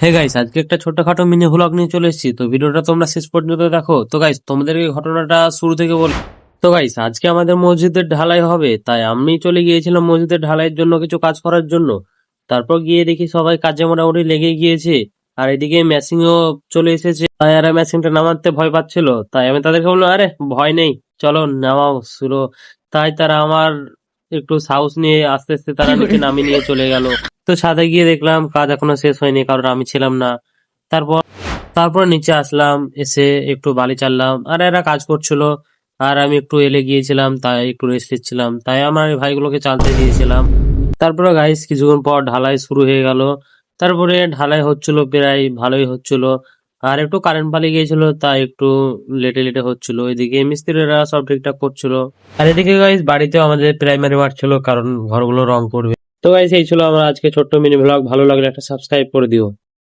Hey guys, আজকে একটা ছোটখাটো মিনি ভ্লগ নিয়ে চলে এসেছি। তো ভিডিওটা তোমরা শেষ পর্যন্ত দেখো। তো গাইস, তোমাদেরকে ঘটনাটা শুরু থেকে বল। তো গাইস, আজকে আমাদের মসজিদের ঢালাই হবে, তাই আমি চলে গিয়েছিলাম মসজিদের ঢালাইয়ের জন্য কিছু কাজ করার জন্য। তারপর গিয়ে দেখি সবাই কাজে মোটামুটি লেগে গিয়েছে, আর এদিকে ম্যাচিংও চলে এসেছে। তাই আর ম্যাচিংটা নামাতে ভয় পাচ্ছিল, তাই আমি তাদেরকে বললাম, আরে ভয় নেই, চলো নামাও শুরু। তাই তারা আমার একটু সাহস নিয়ে আস্তে আস্তে তারা নিচে নামিয়ে নিয়ে চলে গেল। তো ছাদে গিয়ে দেখলাম কাজ এখনো শেষ হয়নি, কারণ আমি ছিলাম না। তারপর তারপর নিচে আসলাম, এসে একটু বালি চাললাম, আর এরা কাজ করছিল। আর আমি একটু এলে গিয়েছিলাম, তাই একটু রেস্ট নিচ্ছিলাম, তাই আমার এই ভাইগুলোকে চালতে দিয়েছিলাম। তারপরে গাইস কিছুক্ষণ পর ঢালাই শুরু হয়ে গেল। তারপরে ঢালাই হচ্ছিল, প্রায় ভালোই হচ্ছিল। আর একটু কারেন্ট পালিয়ে গিয়েছিল, তাই একটু লেটে লেটে হচ্ছিল। এদিকে মিস্ত্রিরা সব ঠিকঠাক করছিল। আর এদিকে গাইস বাড়িতেও আমাদের প্রাইমারি ওয়ার্ক ছিল, কারণ ঘরগুলো রং করবে। তো গাইস এই ছিল আমার আজকে ছোট্ট মিনি ভ্লগ। ভালো লাগলে একটা সাবস্ক্রাইব করে দিও।